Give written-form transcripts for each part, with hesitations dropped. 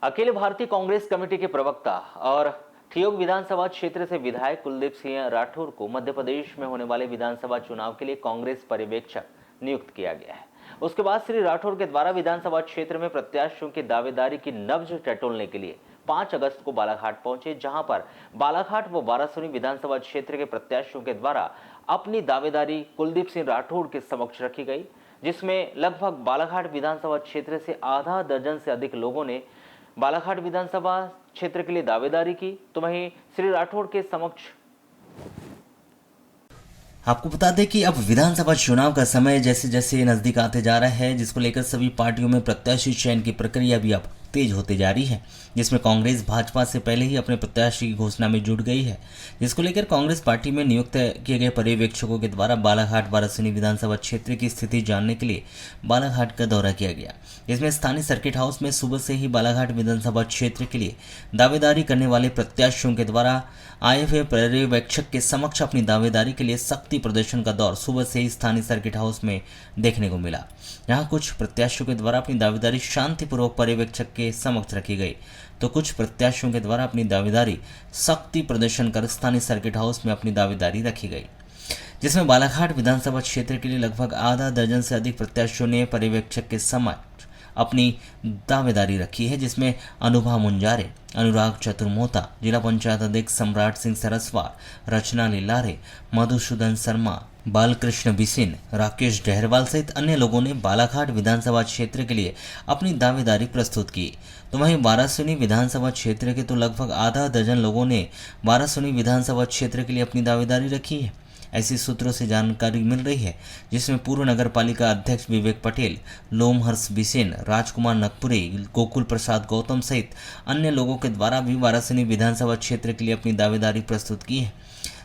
Akhil Bharatiya Congress committee के प्रवक्ता और ठियोग विधानसभा क्षेत्र से विधायक कुलदीप सिंह राठौर को मध्य प्रदेश में होने वाले विधानसभा चुनाव के लिए कांग्रेस पर्यवेक्षक नियुक्त किया गया है। उसके बाद श्री राठौर के द्वारा विधानसभा क्षेत्र में प्रत्याशियों की दावेदारी की नब्ज टटोलने के लिए 5 अगस्त को बालाघाट पहुंचे, जहां पर बालाघाट व वारासुनी विधानसभा क्षेत्र के प्रत्याशियों के द्वारा अपनी दावेदारी कुलदीप सिंह राठौर के समक्ष रखी गई, जिसमें लगभग बालाघाट विधानसभा क्षेत्र से आधा दर्जन से अधिक लोगों ने बालाघाट विधानसभा क्षेत्र के लिए दावेदारी की। तो वहीं श्री राठौर के समक्ष आपको बता दें कि अब विधानसभा चुनाव का समय जैसे जैसे नजदीक आते जा रहा है, जिसको लेकर सभी पार्टियों में प्रत्याशी चयन की प्रक्रिया भी अब तेज होते जा रही है, जिसमें कांग्रेस भाजपा से पहले ही अपने प्रत्याशी की घोषणा में जुट गई है, जिसको लेकर कांग्रेस पार्टी में नियुक्त किए गए पर्यवेक्षकों के द्वारा बालाघाट वारासिनी विधानसभा क्षेत्र की स्थिति जानने के लिए बालाघाट का दौरा किया गया। इसमें स्थानीय सर्किट हाउस में सुबह से ही बालाघाट विधानसभा क्षेत्र के लिए दावेदारी करने वाले प्रत्याशियों के द्वारा आए हुए पर्यवेक्षक के समक्ष अपनी दावेदारी के लिए सख्ती प्रदर्शन का दौर सुबह से ही स्थानीय सर्किट हाउस में देखने को मिला। यहाँ कुछ प्रत्याशियों के द्वारा अपनी दावेदारी शांतिपूर्वक पर्यवेक्षक के समक्ष रखी गई, तो कुछ प्रत्याशियों के द्वारा अपनी दावेदारी सख्ती प्रदर्शन कर स्थानीय सर्किट हाउस में अपनी दावेदारी रखी गई, जिसमें बालाघाट विधानसभा क्षेत्र के लिए लगभग आधा दर्जन से अधिक प्रत्याशियों ने पर्यवेक्षक के समक्ष अपनी दावेदारी रखी है, जिसमें अनुभा मुंजारे, अनुराग चतुर्मोता, जिला पंचायत अध्यक्ष सम्राट सिंह सरस्वार, रचना लिलारे, मधुसूदन शर्मा, बालकृष्ण बिसिन, राकेश डहरवाल सहित अन्य लोगों ने बालाघाट विधानसभा क्षेत्र के लिए अपनी दावेदारी प्रस्तुत की। तो वहीं वारासुनी विधानसभा क्षेत्र के तो लगभग आधा दर्जन लोगों ने वारासुनी विधानसभा क्षेत्र के लिए अपनी दावेदारी रखी है, ऐसी सूत्रों से जानकारी मिल रही है, जिसमें पूर्व नगर पालिका अध्यक्ष विवेक पटेल, लोमहर्ष बिसेन, राजकुमार नकपुरे, गोकुल प्रसाद गौतम सहित अन्य लोगों के द्वारा भी वारासिनी विधानसभा क्षेत्र के लिए अपनी दावेदारी प्रस्तुत की है।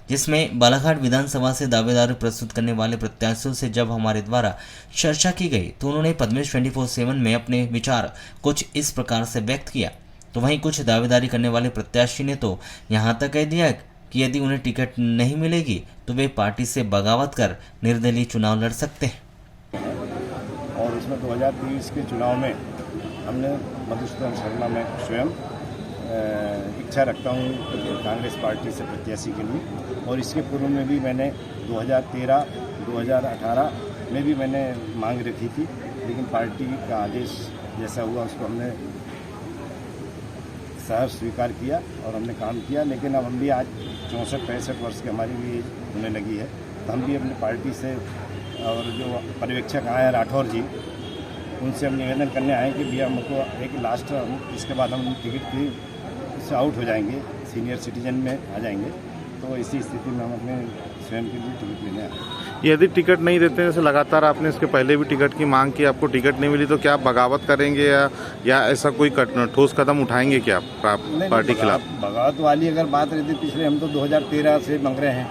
जिसमें बालाघाट विधानसभा से दावेदारी प्रस्तुत करने वाले प्रत्याशियों से जब हमारे द्वारा चर्चा की गई तो उन्होंने पद्मेश 24/7 में अपने विचार कुछ इस प्रकार से व्यक्त किया। तो वहीं कुछ दावेदारी करने वाले प्रत्याशी ने तो यहाँ तक कह दिया कि यदि उन्हें टिकट नहीं मिलेगी तो वे पार्टी से बगावत कर निर्दलीय चुनाव लड़ सकते हैं। और इसमें 2023 के चुनाव में हमने मधुसूदन शर्मा में स्वयं इच्छा रखता हूँ कांग्रेस पार्टी से प्रत्याशी के लिए, और इसके पूर्व में भी मैंने 2013, 2018 में भी मैंने मांग रखी थी, लेकिन पार्टी का आदेश जैसा हुआ उसको हमने सहर्ष स्वीकार किया और हमने काम किया। लेकिन अब हम भी आज 64-65 वर्ष की हमारी भी एज होने लगी है, तो हम भी अपनी पार्टी से और जो पर्यवेक्षक आए हैं राठौर जी, उनसे हम निवेदन करने आए कि भैया हमको एक लास्ट, इसके बाद हम टिकट की से आउट हो जाएंगे, सीनियर सिटीजन में आ जाएंगे, तो इसी स्थिति में हम अपने स्वयं के लिए टिकट लेने आए। यदि टिकट नहीं देते हैं, जैसे लगातार आपने इसके पहले भी टिकट की मांग की, आपको टिकट नहीं मिली, तो क्या आप बगावत करेंगे या ऐसा कोई ठोस कदम उठाएंगे क्या आप पार्टी के खिलाफ? बगावत वाली अगर बात रहती, पिछले हम तो 2013 से मांग रहे हैं,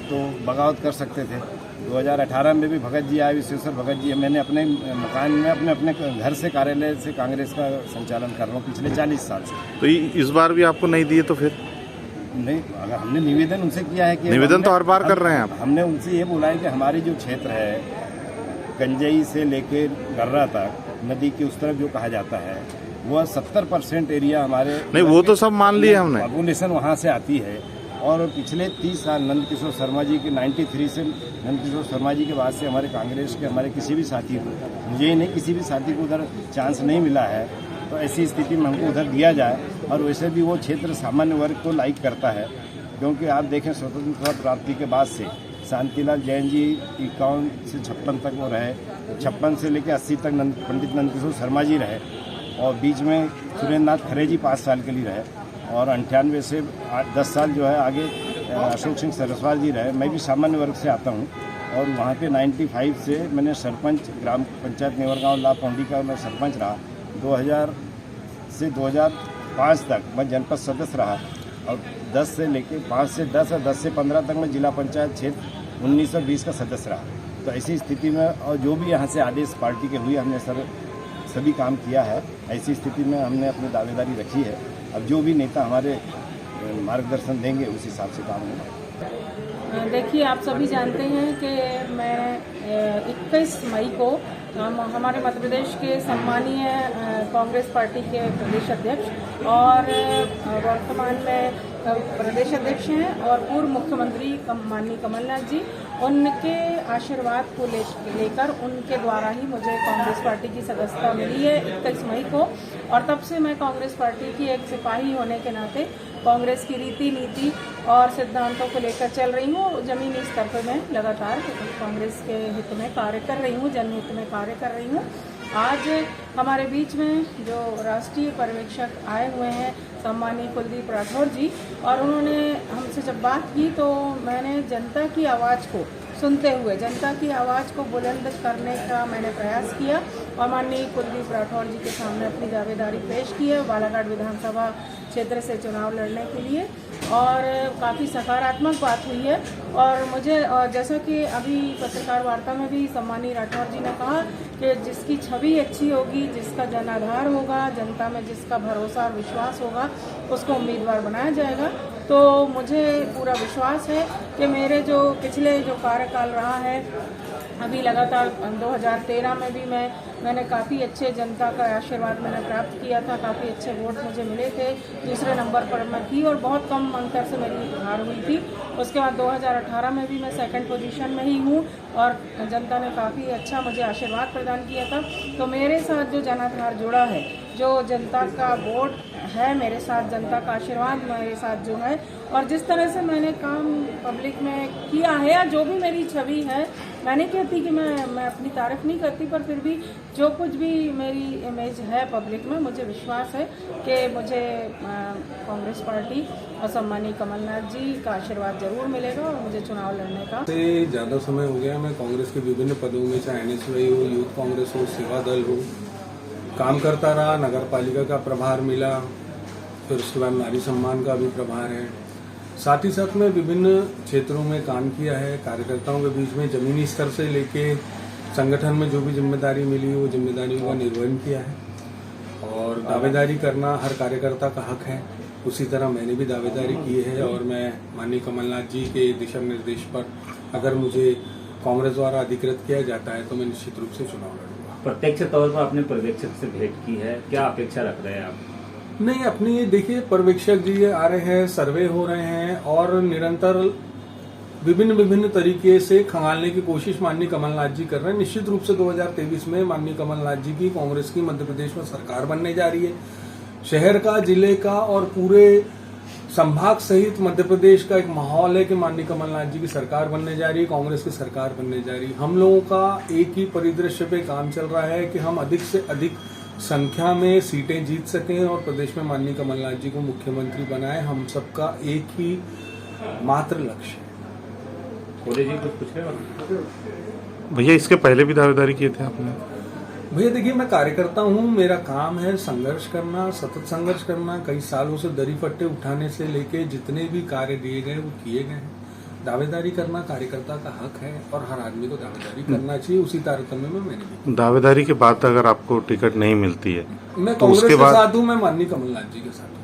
तो बगावत कर सकते थे। 2018 में भी भगत जी आए, विश्वेश्वर भगत जी, मैंने अपने मकान में अपने घर से, कार्यालय से कांग्रेस का संचालन कर रहा हूँ पिछले 40 साल से। तो इस बार भी आपको नहीं दिए तो फिर? नहीं, अगर हमने निवेदन उनसे किया है कि निवेदन तो हर बार कर रहे हैं आप। हमने उनसे ये बोला है कि हमारी जो क्षेत्र है गंजई से लेके गर्रा तक, नदी के उस तरफ जो कहा जाता है, वह 70% एरिया हमारे नहीं, वो तो सब मान लिए हमने, पॉपुलेशन वहाँ से आती है। और पिछले 30 साल नंदकिशोर शर्मा जी के 93 से नंदकिशोर शर्मा जी के बाद से हमारे कांग्रेस के हमारे किसी भी साथी को, मुझे ही नहीं किसी भी साथी को उधर चांस नहीं मिला है, तो ऐसी स्थिति में हमको उधर दिया जाए। और वैसे भी वो क्षेत्र सामान्य वर्ग को लाइक करता है, क्योंकि आप देखें स्वतंत्रता प्राप्ति के बाद से शांतिलाल जैन जी 51 से 56 तक वो रहे, 56 से लेकर 80 तक पंडित नंदकिशोर शर्मा जी रहे, और बीच में सुरेंद्र नाथ खरे जी 5 साल के लिए रहे, और 98 से 10 साल जो है आगे अशोक सिंह सरस्वाल जी रहे। मैं भी सामान्य वर्ग से आता हूँ, और वहाँ पे 95 से मैंने सरपंच ग्राम पंचायत नेवरगांव ला पौंडी का मैं सरपंच रहा। 2000 से 2005 तक मैं जनपद सदस्य रहा, और 10 से लेके 5 से 10 और 10 से 15 तक मैं जिला पंचायत क्षेत्र 1920 का सदस्य रहा। तो ऐसी स्थिति में, और जो भी यहाँ से आदेश पार्टी के हुए, हमने सभी काम किया है। ऐसी स्थिति में हमने अपनी दावेदारी रखी है। अब जो भी नेता हमारे मार्गदर्शन देंगे उस हिसाब से काम होगा। देखिए, आप सभी जानते हैं कि मैं 21 मई को हमारे मध्य प्रदेश के सम्मानीय कांग्रेस पार्टी के प्रदेश अध्यक्ष और वर्तमान में प्रदेश अध्यक्ष हैं और पूर्व मुख्यमंत्री माननीय कमलनाथ जी, उनके आशीर्वाद को लेकर उनके द्वारा ही मुझे कांग्रेस पार्टी की सदस्यता मिली है 21 मई को। और तब से मैं कांग्रेस पार्टी की एक सिपाही होने के नाते कांग्रेस की रीति नीति और सिद्धांतों को लेकर चल रही हूँ। जमीनी स्तर पर मैं लगातार कांग्रेस के हित में कार्य कर रही हूँ, जनहित में कार्य कर रही हूँ। आज हमारे बीच में जो राष्ट्रीय पर्यवेक्षक आए हुए हैं सम्मानीय कुलदीप राठौर जी, और उन्होंने हमसे जब बात की तो मैंने जनता की आवाज़ को सुनते हुए जनता की आवाज़ को बुलंद करने का मैंने प्रयास किया और माननीय कुलदीप राठौर जी के सामने अपनी दावेदारी पेश की है बालाघाट विधानसभा क्षेत्र से चुनाव लड़ने के लिए, और काफ़ी सकारात्मक बात हुई है। और मुझे जैसा कि अभी पत्रकार वार्ता में भी सम्मानीय राठौर जी ने कहा कि जिसकी छवि अच्छी होगी, जिसका जनाधार होगा, जनता में जिसका भरोसा और विश्वास होगा, उसको उम्मीदवार बनाया जाएगा। तो मुझे पूरा विश्वास है कि मेरे जो पिछले जो कार्यकाल रहा है, अभी लगातार 2013 में भी मैंने काफ़ी अच्छे जनता का आशीर्वाद मैंने प्राप्त किया था, काफ़ी अच्छे वोट मुझे मिले थे, दूसरे नंबर पर मैं थी और बहुत कम अंतर से मेरी हार हुई थी। उसके बाद 2018 में भी मैं सेकंड पोजीशन में ही हूँ और जनता ने काफ़ी अच्छा मुझे आशीर्वाद प्रदान किया था। तो मेरे साथ जो जनाधार जुड़ा है, जो जनता का वोट है मेरे साथ, जनता का आशीर्वाद मेरे साथ जो है, और जिस तरह से मैंने काम पब्लिक में किया है या जो भी मेरी छवि है, मैं नहीं कहती कि मैं अपनी तारीफ नहीं करती, पर फिर भी जो कुछ भी मेरी इमेज है पब्लिक में, मुझे विश्वास है कि मुझे कांग्रेस पार्टी और सम्मानीय कमलनाथ जी का आशीर्वाद जरूर मिलेगा और मुझे चुनाव लड़ने का। से ज़्यादा समय हो गया मैं कांग्रेस के विभिन्न पदों में, चाहे एनएसवाई हो, यूथ कांग्रेस हो, सेवा दल हो, काम करता रहा। नगर पालिका का प्रभार मिला, फिर उसके बाद नारी सम्मान का भी प्रभार है। साथ ही साथ में विभिन्न क्षेत्रों में काम किया है, कार्यकर्ताओं के बीच में जमीनी स्तर से लेके संगठन में जो भी जिम्मेदारी मिली वो जिम्मेदारियों का निर्वहन किया है। और दावेदारी करना हर कार्यकर्ता का हक है, उसी तरह मैंने भी दावेदारी की है और मैं माननीय कमलनाथ जी के दिशा निर्देश पर अगर मुझे कांग्रेस द्वारा अधिकृत किया जाता है तो मैं निश्चित रूप से चुनाव लड़ूंगा। प्रत्यक्ष तौर पर आपने पर्यवेक्षक से भेंट की है, क्या अपेक्षा रख रहे हैं आप? नहीं, अपनी देखिए, पर्यवेक्षक जी आ रहे हैं, सर्वे हो रहे हैं और निरंतर विभिन्न तरीके से खंगालने की कोशिश माननीय कमलनाथ जी कर रहे हैं। निश्चित रूप से 2023 में माननीय कमलनाथ जी की कांग्रेस की मध्य प्रदेश में सरकार बनने जा रही है। शहर का, जिले का और पूरे संभाग सहित मध्य प्रदेश का एक माहौल है कि माननीय कमलनाथ जी की सरकार बनने जा रही है, कांग्रेस की सरकार बनने जा रही है। हम लोगों का एक ही परिदृश्य पे काम चल रहा है कि हम अधिक से अधिक संख्या में सीटें जीत सकें और प्रदेश में माननीय कमलनाथ जी को मुख्यमंत्री बनाएं। हम सबका एक ही मात्र लक्ष्य है। जी कुछ पूछ रहे हो भैया? इसके पहले भी दावेदारी किए थे आपने? भैया देखिए, मैं कार्यकर्ता हूँ, मेरा काम है संघर्ष करना, सतत संघर्ष करना। कई सालों से दरी फट्टे उठाने से लेके जितने भी कार्य दिए गए वो किए गए हैं। दावेदारी करना कार्यकर्ता का हक है और हर आदमी को दावेदारी करना चाहिए। उसी तारतम्य में मैंने भी दावेदारी के बाद अगर आपको टिकट नहीं मिलती है मैं तो कांग्रेस उसके के बाद साथ हूँ, मैं माननीय कमलनाथ जी के साथ हूँ।